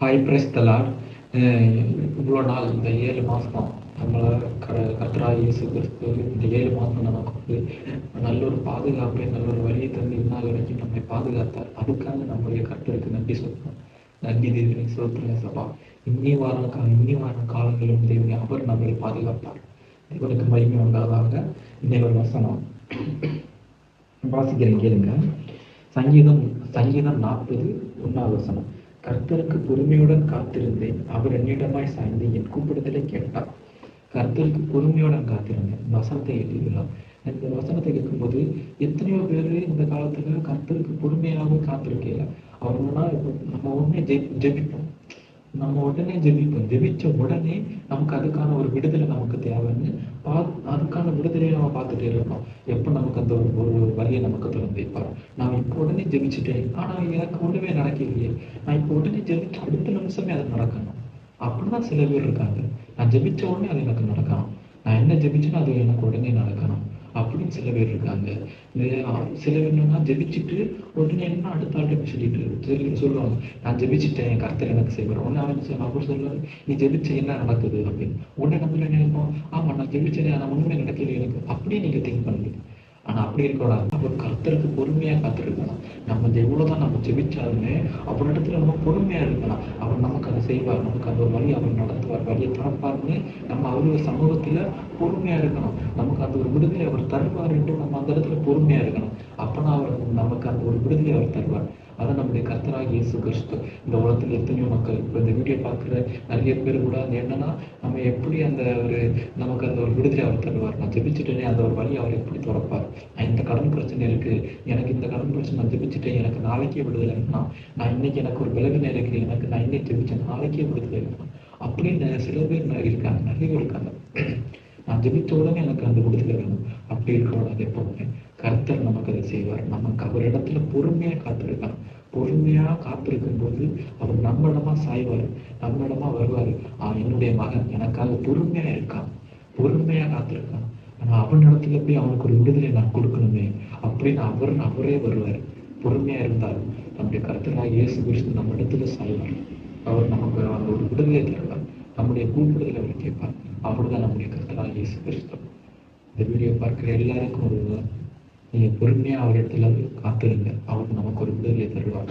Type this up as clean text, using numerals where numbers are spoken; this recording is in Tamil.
Hi praise the Lord. இவ்வளோ நாள் இந்த 7 மாதம் நம்மளை கர்த்தராகிய இயேசு கிறிஸ்து இந்த 7 மாதம் நமக்கு வந்து நல்ல ஒரு பாதுகாப்பை, நல்ல ஒரு வழியை தந்து இந்நாள் வரைக்கும் நம்மை பாதுகாத்தார். அதுக்காக நம்முடைய கர்த்தருக்கு நன்றி சொல்லணும். நன்றி தேவனே, சோத்திரம் சபா. இன்னி வார காலங்களிலும் தேவனே அவர் நம்மளை பாதுகாப்பார். தேவனுக்கு மகிமை உண்டாதாக. இன்னொரு வசனம் வாசிக்கிறேன், கேளுங்க. சங்கீதம் 40:1 வசனம். கர்த்தருக்கு பொறுமையுடன் காத்திருந்தேன், அவர் என்னிடமாய் சாய்ந்து என் கூப்பிடுதலை கேட்டார். கர்த்தருக்கு பொறுமையுடன் காத்திருந்தேன். வசனத்தை எழுதுகிறார். இந்த வசனத்தை கேட்கும்போது எத்தனையோ பேர் இந்த காலத்துல கர்த்தருக்கு பொறுமையாக காத்திருக்கல. அவங்கன்னா இப்போ நம்ம உடனே ஜெபிப்போம். ஜெபிச்ச உடனே நமக்கு அதுக்கான ஒரு விடுதலை நமக்கு தேவைன்னு அதுக்கான விடுதலையை நம்ம பார்த்துட்டே இருக்கோம். எப்போ நமக்கு அந்த ஒரு வழியை நமக்கு திறந்து வைப்பார். நான் இப்போ உடனே ஜெபிச்சுட்டேன், ஆனால் எனக்கு ஒன்றுமே நடக்கலையே. நான் இப்போ உடனே ஜெபிச்சு அடுத்த நிமிஷமே அது நடக்கணும். அப்படிதான் சில பேர் இருக்காங்க. நான் ஜெபிச்ச உடனே அது எனக்கு நடக்கணும், நான் என்ன ஜெபிச்சேன்னா அது எனக்கு உடனே நடக்கணும் அப்படின்னு சில பேர் இருக்காங்க. சில பேர் என்னன்னா ஜெபிச்சுட்டு உடனே என்ன அடுத்த ஆள்கிட்ட சொல்லுவாங்க, நான் ஜெபிச்சுட்டேன், கர்த்தர் எனக்கு செய்வார். உடனே அவன் அவர் சொல்லுவாரு, நீ ஜெபிச்ச என்ன நடக்குது அப்படின்னு. உடனே நம்ம என்ன நினைப்போம், ஆமா நான் ஜெபிச்சேன், ஆனால் ஒண்ணுமே நடக்கல எனக்கு. அப்படியே நீங்க திங்க் பண்ணுங்க. ஆனா அப்படி இருக்கக்கூடாது. அப்போ கர்த்தருக்கு பொறுமையா காத்திருக்கணும். நம்ம எவ்வளவுதான் நம்ம ஜெபிச்சாலுமே அவரிடத்துல நம்ம பொறுமையா இருக்கணும். அவர் நமக்கு அதை செய்வார், நமக்கு அந்த ஒரு வழி அவர் நடத்துவார், வழியை திறப்பார்னு நம்ம அவருடைய சமூகத்துல பொறுமையா இருக்கணும். நமக்கு அந்த ஒரு விடுதலை அவர் தருவார் என்று நம்ம அந்த இடத்துல பொறுமையா இருக்கணும். அப்பனா அவர் நமக்கு அந்த ஒரு விடுதலை அவர் தருவார். அதான் நம்முடைய கர்த்தராகிய இயேசு கிறிஸ்து. இந்த உலகத்துல எத்தனையோ மக்கள் இப்போ இந்த வீடியோ பார்க்குற நிறைய பேர் கூட அது என்னன்னா, நம்ம எப்படி அந்த ஒரு நமக்கு அந்த ஒரு விடுதலை அவர் தருவார். நான் ஜெபிச்சுட்டேனே அந்த ஒரு வழி அவர் எப்படி திறப்பார். நான் இந்த கடன் பிரச்சனை இருக்கு, எனக்கு இந்த கடன் பிரச்சனை நான் ஜெபிச்சுட்டேன், எனக்கு நாளைக்கே விடுதலை இருக்கணும். நான் இன்னைக்கு எனக்கு ஒரு விலகின இருக்கு, எனக்கு நான் இன்னைக்கு ஜெபிச்சேன், நாளைக்கே விடுதலை இருக்கணும் அப்படின்னு சில பேர் இருக்காங்க, நிறைய பேர் இருக்காங்க. நான் ஜெபிச்ச உடனே எனக்கு அந்த விடுதலை வேணும் அப்படி இருக்கக்கூடாது. எப்பவுமே கர்த்தர் நமக்கு அதை செய்வார். நமக்கு அவர் இடத்துல பொறுமையா காத்திருக்கணும். பொறுமையா காத்திருக்கும் போது அவர் நம்மிடமா சாய்வார், நம்மிடமா வருவாரு. என்னுடைய மகன் எனக்காக பொறுமையா இருக்கான், பொறுமையா காத்திருக்கான், ஆனா அவன் இடத்துல போய் அவனுக்கு ஒரு விடுதலை நான் கொடுக்கணுமே அப்படின்னு அவரே வருவார். பொறுமையா இருந்தார் நம்முடைய கர்த்தராகிய இயேசு கிறிஸ்து நம்ம இடத்துல சாய்வார். அவர் நமக்கு அந்த ஒரு விடுதலை தருவார், நம்முடைய கூப்பிடுதலை அவர் கேட்பார். அவர்தான் நம்முடைய கர்த்தராகிய இயேசு கிறிஸ்து. இந்த வீடியோ பார்க்கிற எல்லாருக்கும் ஒரு நீங்க பொறுமையா அவர் இடத்துல காத்திருங்க, அவர் நமக்கு ஒரு விடுதலை தருவார்.